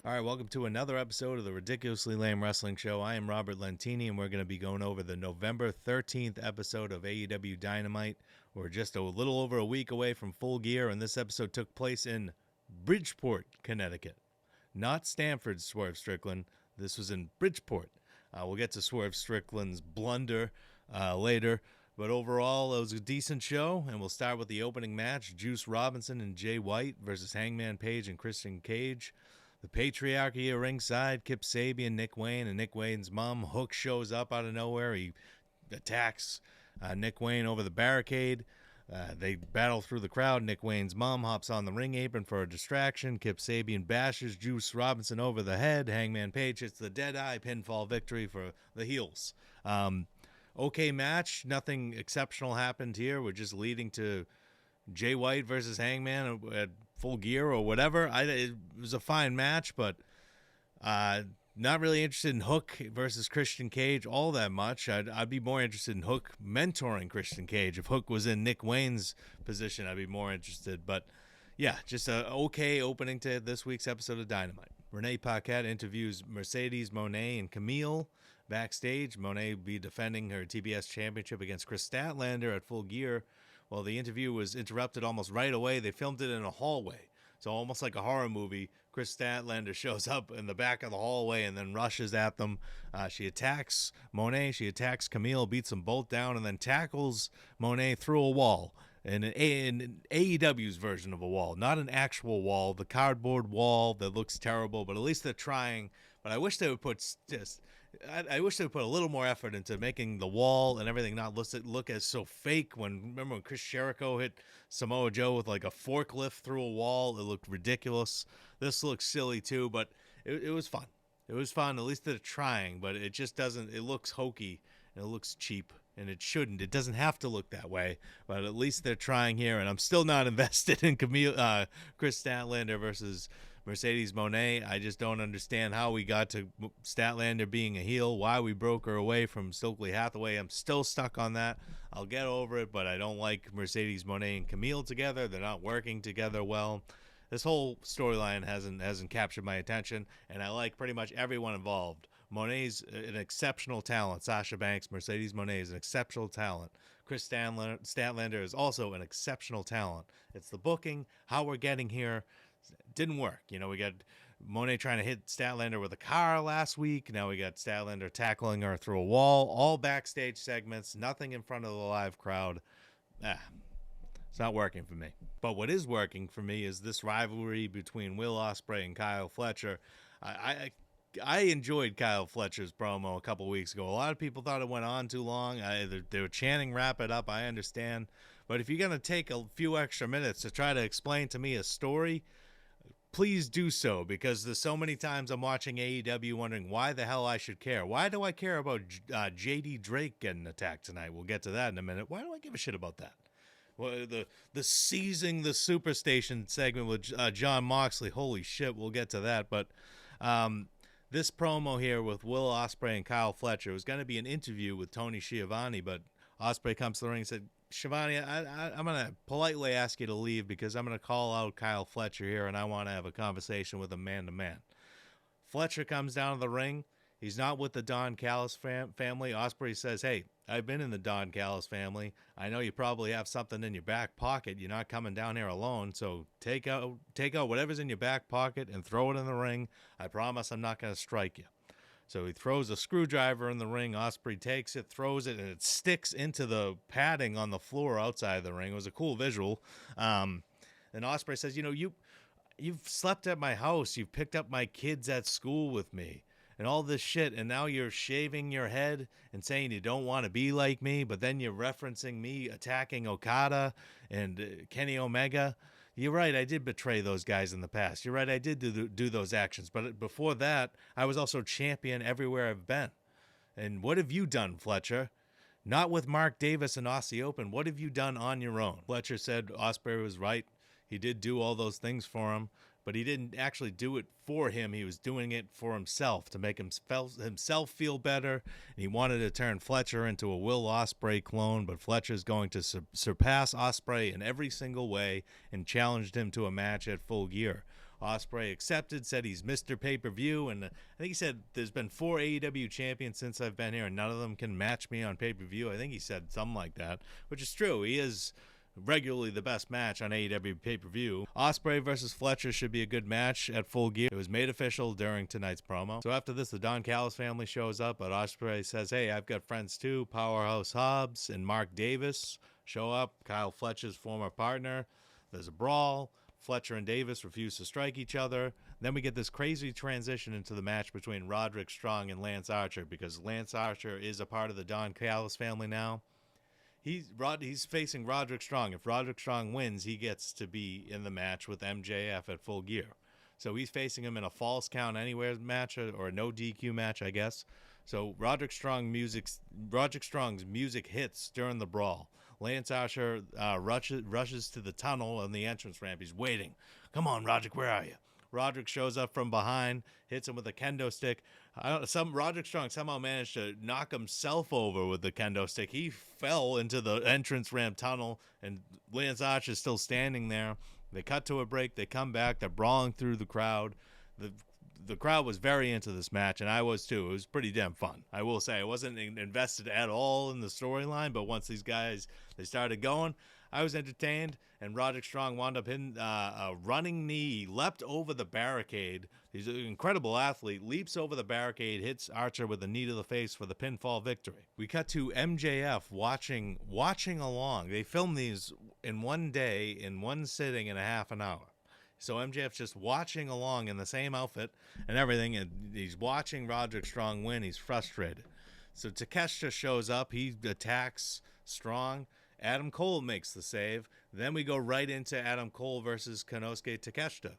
All right, welcome to another episode of the Ridiculously Lame Wrestling Show. I am Robert Lentini, and we're going to be going over the November 13th episode of AEW Dynamite. We're just a little over a week away from Full Gear, and this episode took place in Bridgeport, Connecticut. Not Stamford, Swerve Strickland. This was in Bridgeport. We'll get to Swerve Strickland's blunder later. But overall, it was a decent show, and we'll start with the opening match. Juice Robinson and Jay White versus Hangman Page and Christian Cage. The patriarchy at ringside, Kip Sabian, Nick Wayne, and Nick Wayne's mom. Hook shows up out of nowhere. He attacks Nick Wayne over the barricade. They battle through the crowd. Nick Wayne's mom hops on the ring apron for a distraction. Kip Sabian bashes Juice Robinson over the head. Hangman Page hits the Deadeye pinfall victory for the heels. Okay match. Nothing exceptional happened here. We're just leading to Jay White versus Hangman at Full Gear or whatever. It was a fine match, but not really interested in Hook versus Christian Cage all that much. I'd be more interested in Hook mentoring Christian Cage. If Hook was in Nick Wayne's position, I'd be more interested. But yeah, just a okay opening to this week's episode of Dynamite. Renee Paquette interviews Mercedes Mone and Camille backstage. Mone will be defending her TBS championship against Kris Statlander at Full Gear. Well, the interview was interrupted almost right away. They filmed it in a hallway. So almost like a horror movie, Kris Statlander shows up in the back of the hallway and then rushes at them. She attacks Mone. She attacks Camille, beats them both down, and then tackles Mone through a wall. In AEW's version of a wall, not an actual wall, the cardboard wall that looks terrible, but at least they're trying. But I wish they would put I wish they would put a little more effort into making the wall and everything not look as so fake. Remember when Chris Jericho hit Samoa Joe with like a forklift through a wall? It looked ridiculous. This looks silly too, but it was fun. It was fun. At least they're trying, but it just doesn't. It looks hokey and it looks cheap. And it shouldn't. It doesn't have to look that way, but at least they're trying here. And I'm still not invested in Kris Statlander versus Mercedes Mone. I just don't understand how we got to Statlander being a heel, why we broke her away from Stokely Hathaway. I'm still stuck on that. I'll get over it, but I don't like Mercedes Mone and Camille together. They're not working together well. This whole storyline hasn't captured my attention, and I like pretty much everyone involved. Mone's an exceptional talent. Sasha Banks, Mercedes Mone is an exceptional talent. Kris Statlander is also an exceptional talent. It's the booking, how we're getting here. Didn't work. You know, we got Mone trying to hit Statlander with a car last week. Now we got Statlander tackling her through a wall. All backstage segments, nothing in front of the live crowd. It's not working for me. But what is working for me is this rivalry between Will Ospreay and Kyle Fletcher. I enjoyed Kyle Fletcher's promo a couple weeks ago. A lot of people thought it went on too long. They were chanting wrap it up. I understand. But if you're going to take a few extra minutes to try to explain to me a story, please do so, because there's so many times I'm watching AEW wondering why the hell I should care. Why do I care about JD Drake getting attacked tonight? We'll get to that in a minute. Why do I give a shit about that? Well, the seizing the Superstation segment with Jon Moxley. Holy shit, we'll get to that. But this promo here with Will Ospreay and Kyle Fletcher was going to be an interview with Tony Schiavone, but Ospreay comes to the ring and said, Schiavone, I'm going to politely ask you to leave because I'm going to call out Kyle Fletcher here and I want to have a conversation with him man-to-man. Fletcher comes down to the ring. He's not with the Don Callis family. Ospreay says, hey, I've been in the Don Callis family. I know you probably have something in your back pocket. You're not coming down here alone, so take out whatever's in your back pocket and throw it in the ring. I promise I'm not going to strike you. So he throws a screwdriver in the ring. Ospreay takes it, throws it, and it sticks into the padding on the floor outside the ring. It was a cool visual. Then Ospreay says, you've slept at my house. You've picked up my kids at school with me. And all this shit, and now you're shaving your head and saying you don't want to be like me, but then you're referencing me attacking Okada and Kenny Omega. You're right, I did betray those guys in the past. You're right, I did do those actions. But before that, I was also champion everywhere I've been. And what have you done, Fletcher? Not with Mark Davis and Aussie Open. What have you done on your own? Fletcher said Ospreay was right. He did do all those things for him. But he didn't actually do it for him. He was doing it for himself to make himself feel better. And he wanted to turn Fletcher into a Will Ospreay clone, but Fletcher's going to surpass Ospreay in every single way and challenged him to a match at Full Gear. Ospreay accepted, said he's Mr. Pay-Per-View, and I think he said there's been 4 AEW champions since I've been here, and none of them can match me on pay-per-view. I think he said something like that, which is true. He is regularly the best match on AEW pay-per-view. Ospreay versus Fletcher should be a good match at Full Gear. It was made official during tonight's promo. So after this, the Don Callis family shows up, but Ospreay says, hey, I've got friends too. Powerhouse Hobbs and Mark Davis show up, Kyle Fletcher's former partner. There's a brawl. Fletcher and Davis refuse to strike each other. Then we get this crazy transition into the match between Roderick Strong and Lance Archer, because Lance Archer is a part of the Don Callis family now. He's facing Roderick Strong. If Roderick Strong wins, he gets to be in the match with MJF at Full Gear. So he's facing him in a false count anywhere match, or a no DQ match, I guess. So Roderick Strong's music hits during the brawl. Lance Archer rushes to the tunnel on the entrance ramp. He's waiting. Come on, Roderick, where are you? Roderick shows up from behind, hits him with a kendo stick. Roderick Strong somehow managed to knock himself over with the kendo stick. He fell into the entrance ramp tunnel, and Lance Archer is still standing there. They cut to a break. They come back. They're brawling through the crowd. The crowd was very into this match, and I was too. It was pretty damn fun. I will say I wasn't invested at all in the storyline, but once these guys, they started going, I was entertained, and Roderick Strong wound up hitting a running knee. He leapt over the barricade. He's an incredible athlete. Leaps over the barricade, hits Archer with a knee to the face for the pinfall victory. We cut to MJF watching along. They filmed these in one day, in one sitting, in a half an hour. So MJF's just watching along in the same outfit and everything, and he's watching Roderick Strong win. He's frustrated. So Takeshita shows up. He attacks Strong. Adam Cole makes the save. Then we go right into Adam Cole versus Konosuke Takeshita.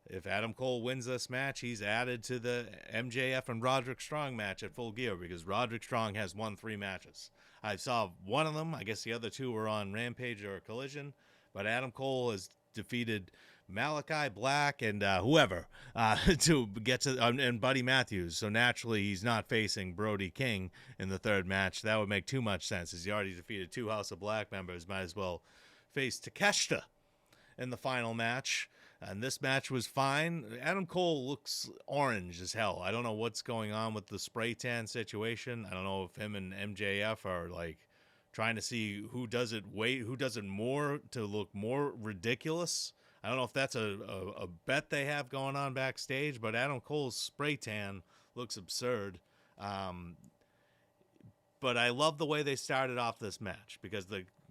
If Adam Cole wins this match, he's added to the MJF and Roderick Strong match at Full Gear, because Roderick Strong has won 3 matches. I saw one of them. I guess the other 2 were on Rampage or Collision. But Adam Cole has defeated Malachi Black and whoever to get to and Buddy Matthews. So naturally, he's not facing Brody King in the 3rd match. That would make too much sense, as he already defeated 2 House of Black members. Might as well face Takeshita in the final match. And this match was fine. Adam Cole looks orange as hell. I don't know what's going on with the spray tan situation. I don't know if him and MJF are like trying to see who does it more to look more ridiculous. I don't know if that's a bet they have going on backstage, but Adam Cole's spray tan looks absurd. But I love the way they started off this match, because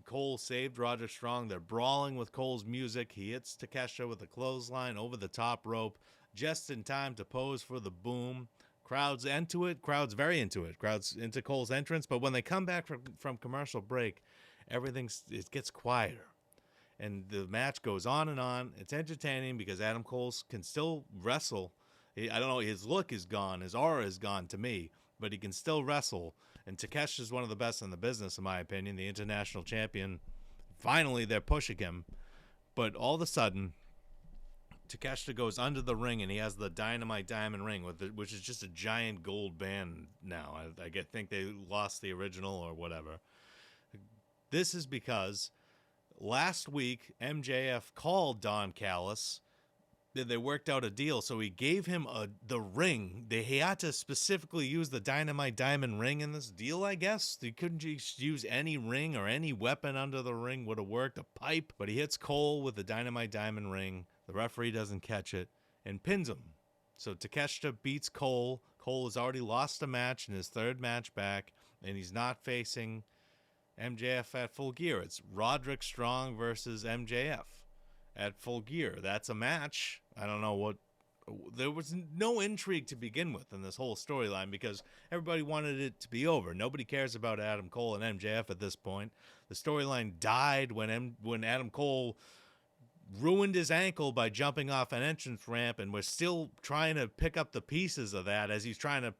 Cole saved Roderick Strong. They're brawling with Cole's music. He hits Takeshita with a clothesline over the top rope just in time to pose for the boom. Crowd's into it. Crowd's very into it. Crowd's into Cole's entrance. But when they come back from commercial break, it gets quieter. And the match goes on and on. It's entertaining because Adam Cole can still wrestle. I don't know, his look is gone. His aura is gone to me. But he can still wrestle. And Takeshita is one of the best in the business, in my opinion. The international champion. Finally, they're pushing him. But all of a sudden, Takeshita goes under the ring, and he has the Dynamite Diamond Ring, which is just a giant gold band now. I think they lost the original or whatever. This is because last week, MJF called Don Callis. They worked out a deal, so he gave him the ring. He had to specifically use the Dynamite Diamond Ring in this deal, I guess. He couldn't just use any ring or any weapon under the ring would have worked, a pipe. But he hits Cole with the Dynamite Diamond Ring. The referee doesn't catch it and pins him. So Takeshita beats Cole. Cole has already lost a match in his 3rd match back, and he's not facing MJF at Full Gear. It's Roderick Strong versus MJF at Full Gear. That's a match. I don't know what. There was no intrigue to begin with in this whole storyline because everybody wanted it to be over. Nobody cares about Adam Cole and MJF at this point. The storyline died when Adam Cole ruined his ankle by jumping off an entrance ramp, and we're still trying to pick up the pieces of that as he's trying to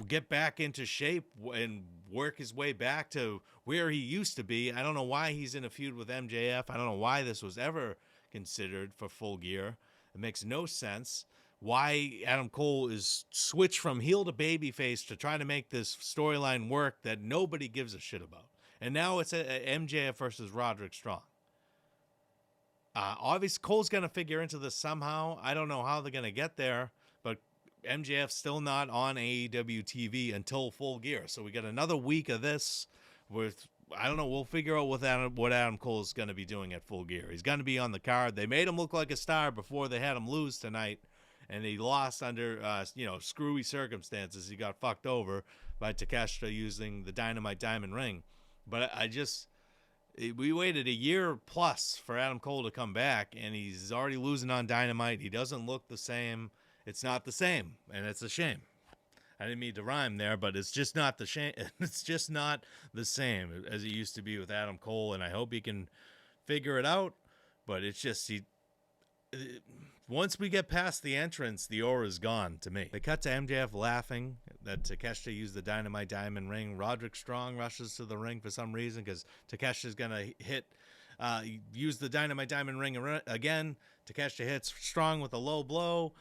get back into shape and work his way back to where he used to be. I don't know why he's in a feud with MJF. I don't know why this was ever considered for Full Gear. It makes no sense why Adam Cole is switched from heel to babyface to try to make this storyline work that nobody gives a shit about. And now it's a MJF versus Roderick Strong. Obviously, Cole's going to figure into this somehow. I don't know how they're going to get there, but MJF's still not on AEW TV until Full Gear. So we got another week of this with, I don't know, we'll figure out what Adam Cole's going to be doing at Full Gear. He's going to be on the card. They made him look like a star before they had him lose tonight, and he lost under, screwy circumstances. He got fucked over by Takeshita using the Dynamite Diamond Ring. But we waited a year plus for Adam Cole to come back, and he's already losing on Dynamite. He doesn't look the same. It's not the same, and it's a shame. I didn't mean to rhyme there, but it's just not the shame. It's just not the same as it used to be with Adam Cole, and I hope he can figure it out. But it's just once we get past the entrance, the aura is gone to me. They cut to MJF laughing that Takeshita used the Dynamite Diamond Ring. Roderick Strong rushes to the ring for some reason because Takeshita's going to use the Dynamite Diamond Ring again. Takeshita hits Strong with a low blow.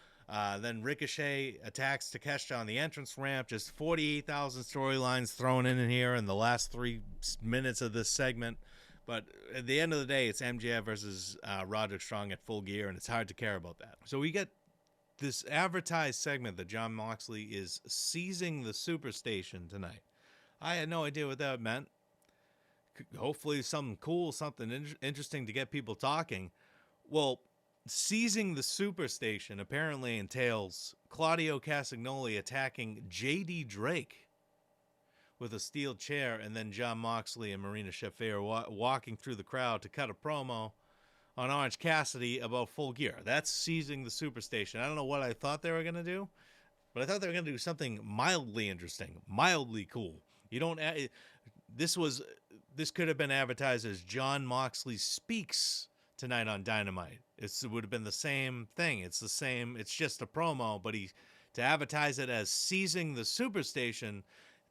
Then Ricochet attacks Takeshita on the entrance ramp. Just 48,000 storylines thrown in here in the last 3 minutes of this segment. But at the end of the day, it's MJF versus Roderick Strong at Full Gear, and it's hard to care about that. So we get this advertised segment that Jon Moxley is seizing the Superstation tonight. I had no idea what that meant. Hopefully something cool, something interesting to get people talking. Well, seizing the Superstation apparently entails Claudio Castagnoli attacking J.D. Drake with a steel chair, and then Jon Moxley and Marina Shafir walking through the crowd to cut a promo on Orange Cassidy about Full Gear. That's seizing the Superstation. I don't know what I thought they were going to do, but I thought they were going to do something mildly interesting, mildly cool. This could have been advertised as Jon Moxley speaks tonight on Dynamite. It would have been the same thing. It's the same. It's just a promo, but to advertise it as seizing the Superstation,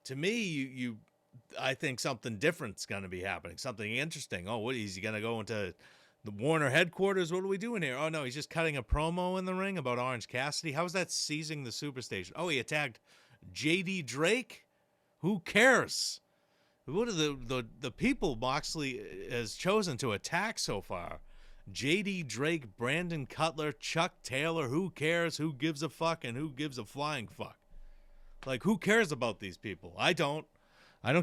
to me, I think something different's going to be happening. Something interesting. Oh, what is he going to go into the Warner headquarters? What are we doing here? Oh no, he's just cutting a promo in the ring about Orange Cassidy. How is that seizing the Superstation? Oh, he attacked J.D. Drake. Who cares? What are the people Moxley has chosen to attack so far? J.D. Drake, Brandon Cutler, Chuck Taylor. Who cares? Who gives a fuck? And who gives a flying fuck? Like, who cares about these people? I don't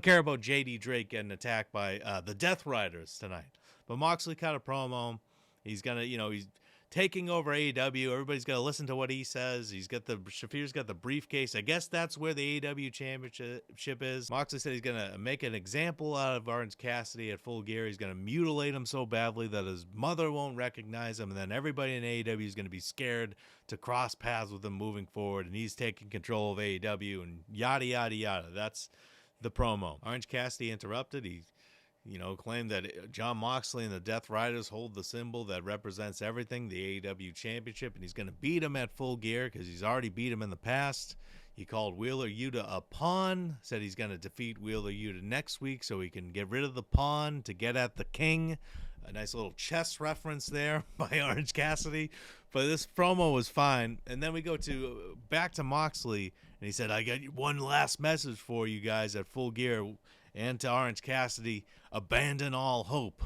care about J.D. Drake getting attacked by the Death Riders tonight. But Moxley cut a promo. He's gonna, he's taking over AEW. Everybody's got to listen to what he says. Shafir's got the briefcase. I guess that's where the AEW championship is. Moxley said he's going to make an example out of Orange Cassidy at Full Gear. He's going to mutilate him so badly that his mother won't recognize him. And then everybody in AEW is going to be scared to cross paths with him moving forward. And he's taking control of AEW and yada, yada, yada. That's the promo. Orange Cassidy interrupted. He claimed that Jon Moxley and the Death Riders hold the symbol that represents everything, the AEW Championship, and he's going to beat him at Full Gear because he's already beat him in the past. He called Wheeler Yuta a pawn, said he's going to defeat Wheeler Yuta next week so he can get rid of the pawn to get at the king. A nice little chess reference there by Orange Cassidy. But this promo was fine. And then we go back to Moxley, and he said, I got one last message for you guys at Full Gear. And to Orange Cassidy, abandon all hope.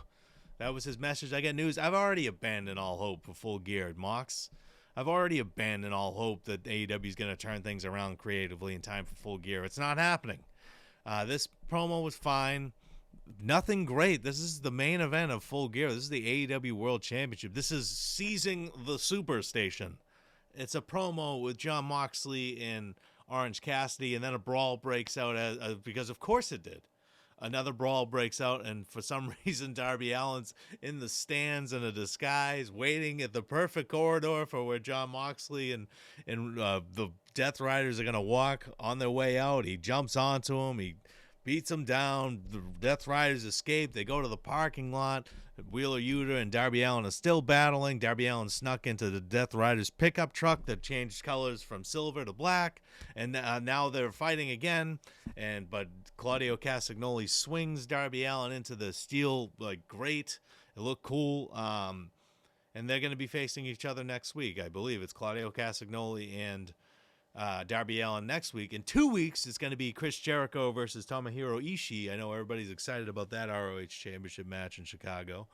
That was his message. I got news. I've already abandoned all hope for Full Gear, Mox. I've already abandoned all hope that AEW is going to turn things around creatively in time for Full Gear. It's not happening. This promo was fine. Nothing great. This is the main event of Full Gear. This is the AEW World Championship. This is seizing the Superstation. It's a promo with Jon Moxley and Orange Cassidy, and then a brawl breaks out because of course it did. Another brawl breaks out, and for some reason, Darby Allin's in the stands in a disguise, waiting at the perfect corridor for where Jon Moxley and the Death Riders are going to walk on their way out. He jumps onto him. He beats him down. The Death Riders escape. They go to the parking lot. Wheeler Yuta and Darby Allin are still battling. Darby Allin snuck into the Death Riders pickup truck that changed colors from silver to black, and now they're fighting again. But Claudio Castagnoli swings Darby Allin into the steel grate. It looked cool. And they're going to be facing each other next week, I believe. It's Claudio Castagnoli and Darby Allin next week. In 2 weeks, it's going to be Chris Jericho versus Tomohiro Ishii. I know everybody's excited about that ROH Championship match in Chicago.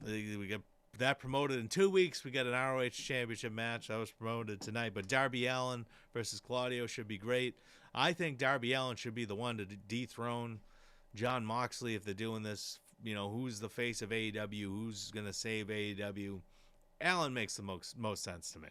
We got that promoted in 2 weeks. We got an ROH Championship match that was promoted tonight. But Darby Allin versus Claudio should be great. I think Darby Allin should be the one to dethrone Jon Moxley if they're doing this. You know, who's the face of AEW? Who's going to save AEW? Allin makes the most sense to me.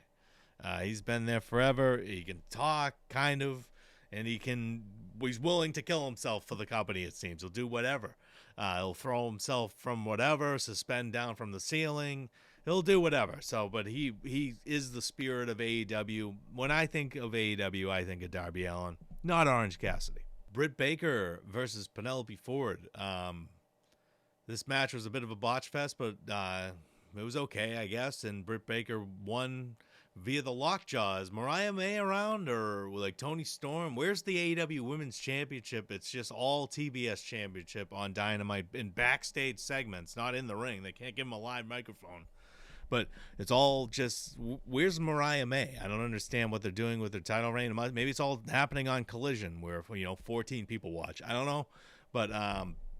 He's been there forever. He can talk, kind of, and he's willing to kill himself for the company, it seems. He'll do whatever. He'll throw himself from whatever, suspend down from the ceiling. He'll do whatever. So, but he is the spirit of AEW. When I think of AEW, I think of Darby Allin, not Orange Cassidy. Britt Baker versus Penelope Ford. This match was a bit of a botch fest, but it was okay, I guess. And Britt Baker won via the lockjaw. Is Mariah May around, or like Toni Storm? Where's the AEW Women's Championship? It's just all TBS Championship on Dynamite in backstage segments, not in the ring. They can't give them a live microphone. But it's all just, where's Mariah May? I don't understand what they're doing with their title reign. Maybe it's all happening on Collision where, 14 people watch. I don't know. But,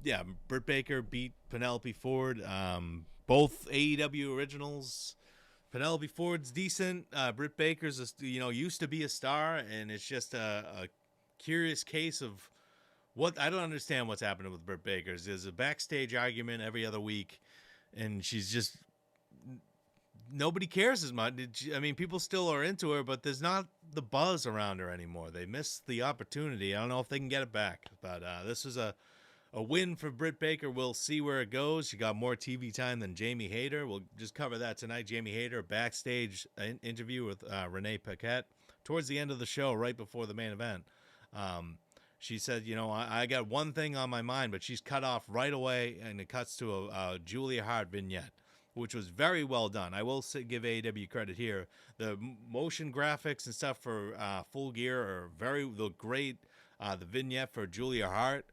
yeah, Britt Baker beat Penelope Ford. Both AEW originals. Penelope Ford's decent. Britt Baker's, used to be a star, and it's just a curious case of what I don't understand what's happening with Britt Baker. There's a backstage argument every other week, and she's just nobody cares as much. People still are into her, but there's not the buzz around her anymore. They missed the opportunity. I don't know if they can get it back, but this was a win for Britt Baker. We'll see where it goes. She got more TV time than Jamie Hayter. We'll just cover that tonight. Jamie Hayter, backstage interview with Renee Paquette towards the end of the show, right before the main event. She said, I got one thing on my mind, but she's cut off right away, and it cuts to a Julia Hart vignette, which was very well done. I will give AEW credit here. The motion graphics and stuff for Full Gear look great. The vignette for Julia Hart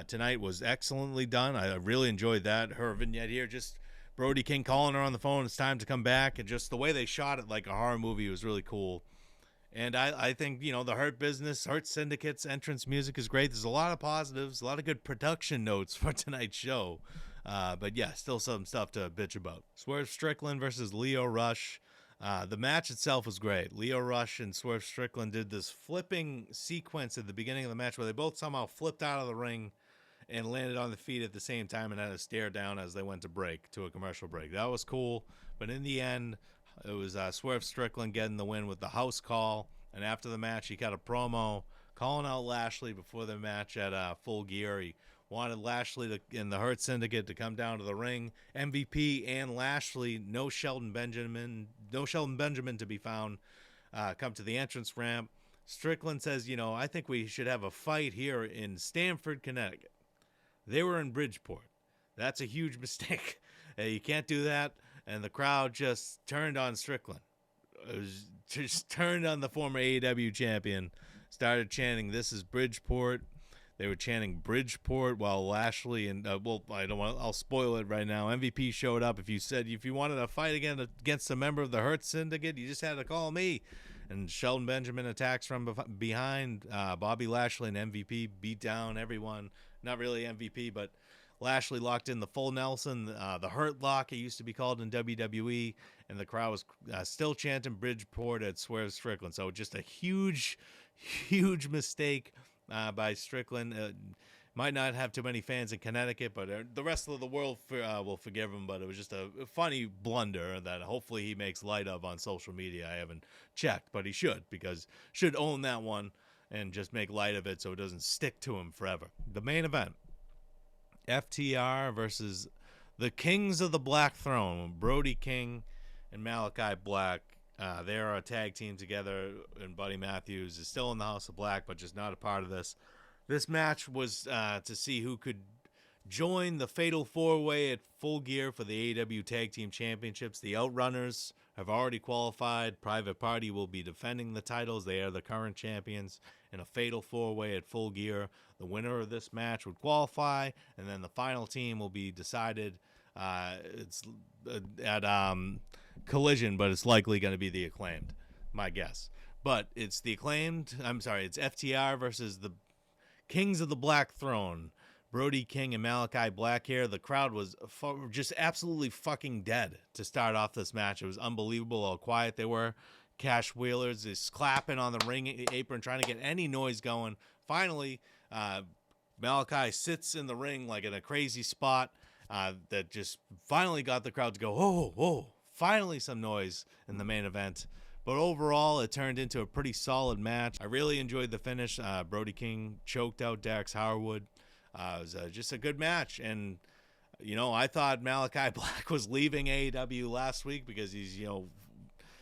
tonight was excellently done. I really enjoyed that. Her vignette here, just Brody King calling her on the phone, it's time to come back, and just the way they shot it like a horror movie was really cool. And I think, the Hurt Syndicate's entrance music is great. There's a lot of positives, a lot of good production notes for tonight's show. But yeah, still some stuff to bitch about. Swerve Strickland versus Lio Rush. The match itself was great. Lio Rush and Swerve Strickland did this flipping sequence at the beginning of the match where they both somehow flipped out of the ring and landed on the feet at the same time and had a stare down as they went to a commercial break. That was cool. But in the end, it was Swerve Strickland getting the win with the house call. And after the match, he cut a promo calling out Lashley before the match at Full Gear. He wanted Lashley and the Hurt Syndicate to come down to the ring. MVP and Lashley, no Shelton Benjamin to be found, come to the entrance ramp. Strickland says, I think we should have a fight here in Stamford, Connecticut. They were in Bridgeport. That's a huge mistake. You can't do that. And the crowd just turned on Strickland. It was just turned on the former AEW champion, started chanting, "This is Bridgeport." They were chanting Bridgeport while Lashley and I'll spoil it right now. MVP showed up. If you wanted to fight against a member of the Hurt Syndicate, you just had to call me. And Shelton Benjamin attacks from behind. Bobby Lashley and MVP beat down everyone. Not really MVP, but Lashley locked in the full Nelson, the Hurt Lock, it used to be called in WWE, and the crowd was still chanting Bridgeport at Swerve Strickland. So just a huge, huge mistake by Strickland. Might not have too many fans in Connecticut, but the rest of the world will forgive him. But it was just a funny blunder that hopefully he makes light of on social media. I haven't checked, but he should own that one and just make light of it so it doesn't stick to him forever. The main event. FTR versus the Kings of the Black Throne, Brody King and Malachi Black. They're a tag team together, and Buddy Matthews is still in the House of Black, but just not a part of this. This match was to see who could join the Fatal 4-Way at Full Gear for the AEW Tag Team Championships. The Outrunners have already qualified. Private Party will be defending the titles. They are the current champions in a Fatal 4-Way at Full Gear. The winner of this match would qualify, and then the final team will be decided. It's at Collision, but it's likely going to be the Acclaimed, my guess. But it's the Acclaimed. It's FTR versus the Kings of the Black Throne. Brody King and Malachi Black here. The crowd was just absolutely fucking dead to start off this match. It was unbelievable how quiet they were. Cash Wheelers is clapping on the ring apron, trying to get any noise going. Finally, Malachi sits in the ring like in a crazy spot that just finally got the crowd to go, oh, oh, finally some noise in the main event. But overall, it turned into a pretty solid match. I really enjoyed the finish. Brody King choked out Dax Harwood. It was just a good match. And, you know, I thought Malachi Black was leaving AEW last week because he's, you know,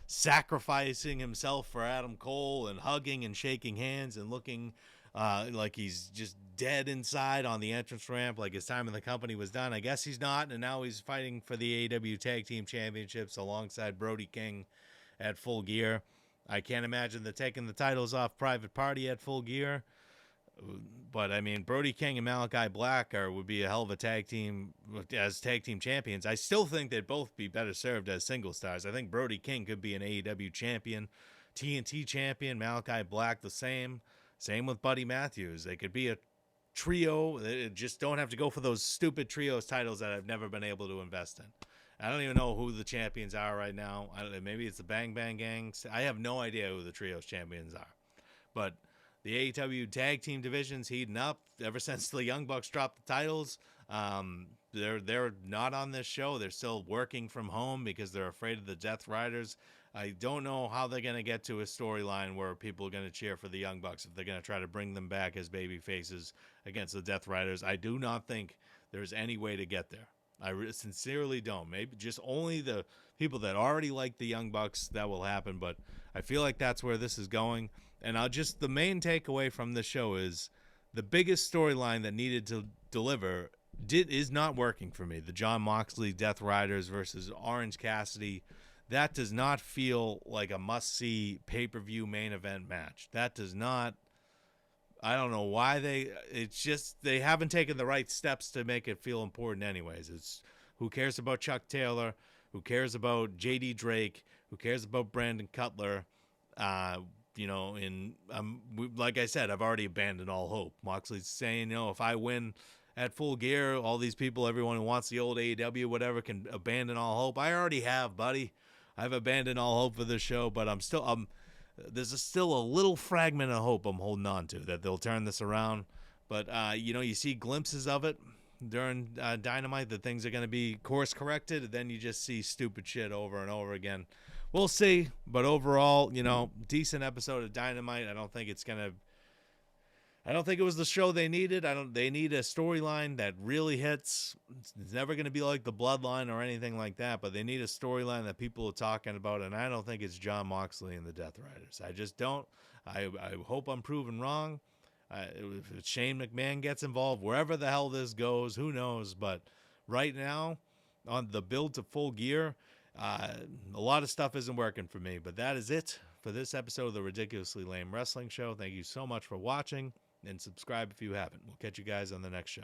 sacrificing himself for Adam Cole and hugging and shaking hands and looking like he's just dead inside on the entrance ramp, like his time in the company was done. I guess he's not, and now he's fighting for the AEW Tag Team Championships alongside Brody King at Full Gear. I can't imagine they're taking the titles off Private Party at Full Gear. But, I mean, Brody King and Malachi Black would be a hell of a tag team as tag team champions. I still think they'd both be better served as single stars. I think Brody King could be an AEW champion, TNT champion, Malachi Black the same. Same with Buddy Matthews. They could be a trio. They just don't have to go for those stupid trios titles that I've never been able to invest in. I don't even know who the champions are right now. I don't know, maybe it's the Bang Bang Gang. I have no idea who the trios champions are. But the AEW tag team division's heating up ever since the Young Bucks dropped the titles. They're not on this show. They're still working from home because they're afraid of the Death Riders. I don't know how they're going to get to a storyline where people are going to cheer for the Young Bucks if they're going to try to bring them back as baby faces against the Death Riders. I do not think there's any way to get there. I sincerely don't. Maybe just only the people that already like the Young Bucks, that will happen. But I feel like that's where this is going. And the main takeaway from this show is the biggest storyline that needed to deliver is not working for me. The Jon Moxley Death Riders versus Orange Cassidy. That does not feel like a must-see pay-per-view main event match. That does not. I don't know why they haven't taken the right steps to make it feel important anyways. It's who cares about Chuck Taylor? Who cares about JD Drake? Who cares about Brandon Cutler? You know, like I said, I've already abandoned all hope. Moxley's saying, you know, if I win at Full Gear, all these people, everyone who wants the old AEW, whatever, can abandon all hope. I already have, buddy. I've abandoned all hope for this show, but there's still a little fragment of hope I'm holding on to that they'll turn this around. But, you know, you see glimpses of it during Dynamite that things are going to be course corrected, and then you just see stupid shit over and over again. We'll see, but overall, you know, decent episode of Dynamite. I don't think it was the show they needed. They need a storyline that really hits. It's never going to be like the Bloodline or anything like that, but they need a storyline that people are talking about, and I don't think it's Jon Moxley and the Death Riders. I just don't. I hope I'm proven wrong. If Shane McMahon gets involved, wherever the hell this goes, who knows? But right now, on the build to Full Gear, a lot of stuff isn't working for me. But that is it for this episode of the Ridiculously Lame Wrestling Show. Thank you so much for watching, and subscribe if you haven't. We'll catch you guys on the next show.